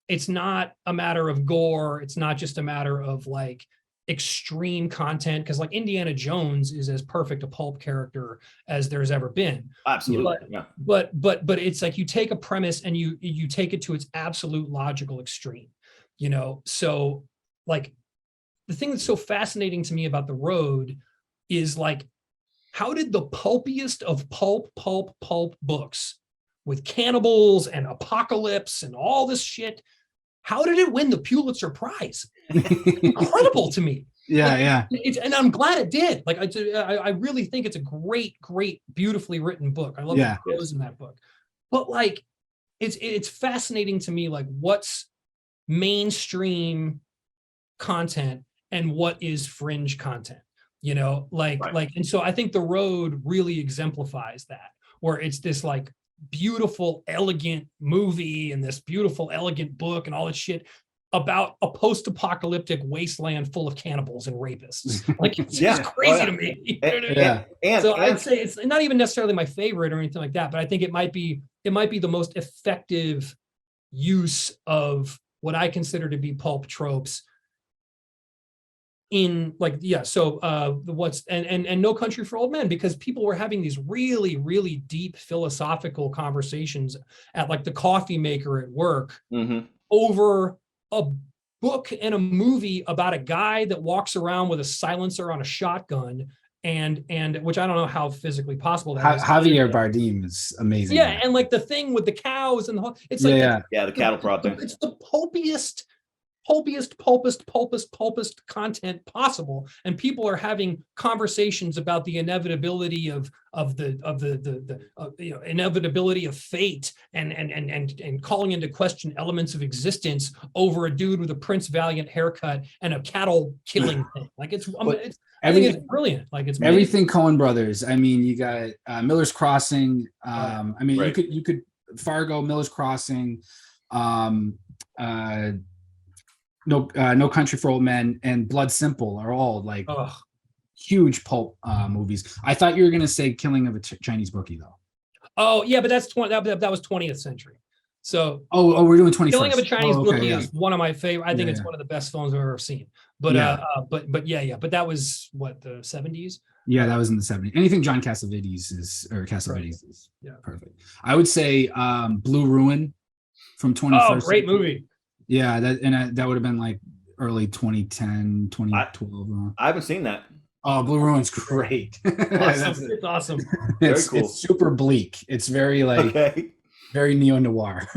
it's not a matter of gore. It's not just a matter of like extreme content. Cause like Indiana Jones is as perfect a pulp character as there's ever been. Absolutely. But it's like, you take a premise and you take it to its absolute logical extreme, so like the thing that's so fascinating to me about The Road is like, how did the pulpiest of pulp books with cannibals and apocalypse and all this shit, how did it win the Pulitzer Prize? Incredible to me. Yeah. And I'm glad it did. Like, I really think it's a great, beautifully written book. I love the prose in that book. But like, it's fascinating to me, like what's mainstream content and what is fringe content, and so I think The Road really exemplifies that, where it's this like beautiful, elegant movie and this beautiful, elegant book and all this shit about a post-apocalyptic wasteland full of cannibals and rapists. Like, it's just crazy to me. You know what I mean? So I'd say it's not even necessarily my favorite or anything like that, but I think it might be the most effective use of what I consider to be pulp tropes in like, and No Country for Old Men, because people were having these really, really deep philosophical conversations at like the coffee maker at work over a book and a movie about a guy that walks around with a silencer on a shotgun, and which I don't know how physically possible that is. Javier Bardem is amazing. Yeah, and like the thing with the cows and the whole, it's like the cattle prod thing. It's the pulpest content possible, and people are having conversations about the inevitability of the inevitability of fate and calling into question elements of existence over a dude with a Prince Valiant haircut and a cattle killing thing. Like I think it's brilliant. Like it's everything Coen Brothers. I mean, you got Miller's Crossing. I mean, you could Fargo, Miller's Crossing. No Country for Old Men and Blood Simple are all like huge pulp movies. I thought you were gonna say Killing of a Chinese Bookie though. Oh yeah, but that's that was 20th century. So we're doing 21st. Killing of a Chinese Bookie is one of my favorite. I think it's one of the best films I've ever seen. But but that was what, the 70s. Yeah, that was in the 70s. Anything John Cassavetes is perfect. I would say Blue Ruin from 21st. Oh, great movie. Yeah, that would have been like early 2010, 2012. I haven't seen that. Oh, Blue Ruin's great. Awesome. It's awesome. Very cool. It's super bleak. It's very very neo-noir.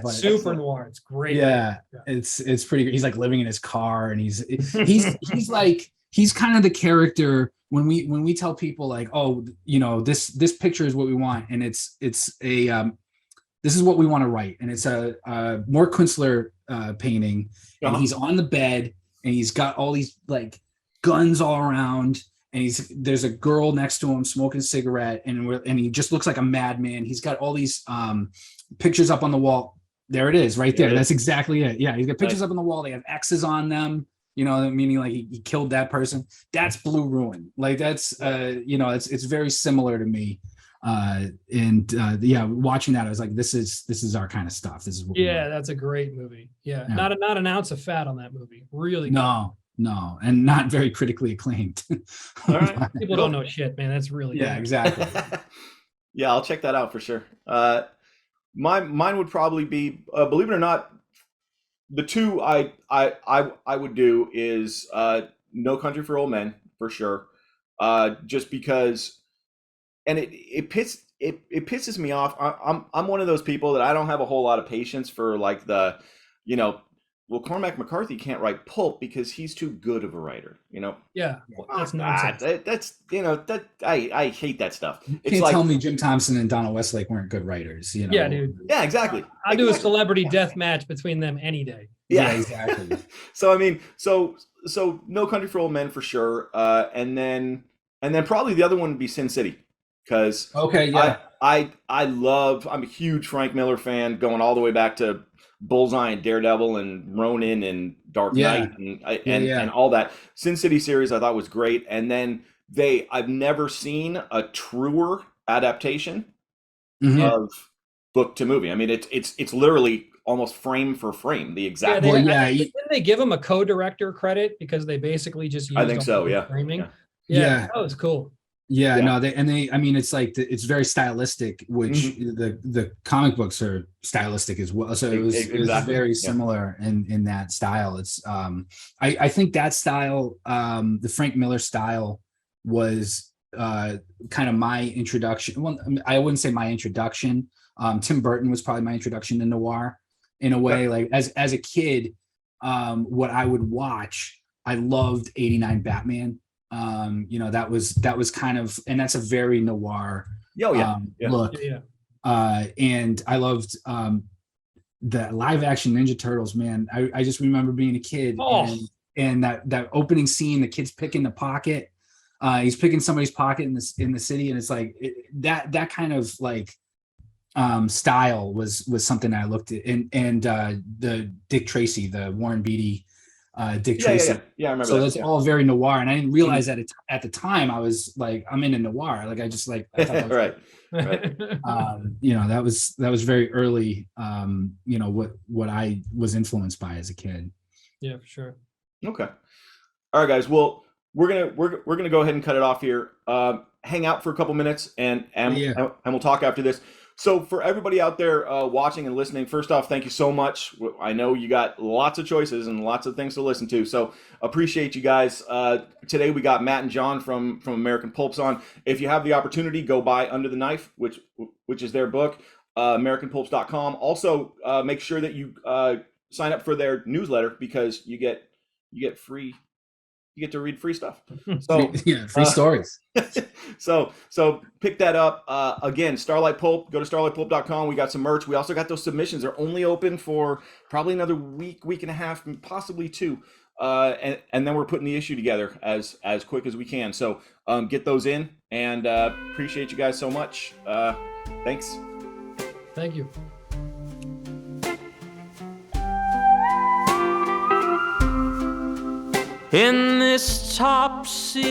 Super noir. It's great. Yeah, it's pretty good. He's like living in his car, and he's kind of the character when we tell people like, oh, you know, this picture is what we want, and it's a this is what we want to write, and it's a Mort Kunstler painting, and he's on the bed, and he's got all these like guns all around, and there's a girl next to him smoking a cigarette, and he just looks like a madman. He's got all these pictures up on the wall. There it is, right there. That's exactly it. Yeah, he's got pictures up on the wall. They have X's on them. You know, meaning like he killed that person. That's Blue Ruin. Like that's it's very similar to me. Watching that, I was like, this is our kind of stuff. This is what that's a great movie. Not an ounce of fat on that movie. Really good. No, and not very critically acclaimed. All right. People don't know shit, man. That's really good. Exactly. Yeah, I'll check that out for sure. Mine would probably be, believe it or not, the two I would do is No Country for Old Men for sure, just because, and it pisses me off. I'm one of those people that I don't have a whole lot of patience for, like Cormac McCarthy can't write pulp because he's too good of a writer, you know? Yeah, that's nonsense. I hate that stuff. You can't tell me Jim Thompson and Donald Westlake weren't good writers, you know? Yeah, dude. Yeah, exactly. I'd do a celebrity death match between them any day. Yeah, exactly. So I mean, so No Country for Old Men for sure, and then probably the other one would be Sin City, because I'm a huge Frank Miller fan, going all the way back to Bullseye and Daredevil and Ronin and Dark Knight and all that. Sin City series I thought was great, and then I've never seen a truer adaptation of book to movie. I mean, it's literally almost frame for frame the exact. Didn't they give him a co-director credit because they basically just used, I think so, framing? Yeah, that was cool. I mean, it's like it's very stylistic, which the comic books are stylistic as well. So it was very similar in that style. It's I think that style, the Frank Miller style, was kind of my introduction. Well, I wouldn't say my introduction. Tim Burton was probably my introduction to noir in a way. Like as a kid, what I would watch, I loved '89 Batman. That was kind of, and that's a very noir look. And I loved the live action Ninja Turtles, man. I just remember being a kid and that opening scene, the kid's picking the pocket. He's picking somebody's pocket in the city, and it's like that kind of like style was something I looked at, and the Dick Tracy, the Warren Beatty, Dick Tracy. Yeah, I remember so that. that's all very noir, and I didn't realize that at the time I was like, I'm into noir. Like I just like I thought that was right. that was very early. What I was influenced by as a kid. Yeah, for sure. Okay. All right, guys. Well, we're gonna go ahead and cut it off here. Hang out for a couple minutes, and we'll talk after this. So for everybody out there watching and listening, first off, thank you so much. I know you got lots of choices and lots of things to listen to, so appreciate you guys. Today we got Matt and John from American Pulps on. If you have the opportunity, go buy Under the Knife, which is their book, AmericanPulps.com. Also, make sure that you sign up for their newsletter because you get free. You get to read free stuff. So free stories. So pick that up. Again, Starlite Pulp, go to starlightpulp.com. We got some merch. We also got those submissions. They're only open for probably another week and a half, possibly 2. And then we're putting the issue together as quick as we can. So get those in, and appreciate you guys so much. Thanks. Thank you. In this topsy-turvy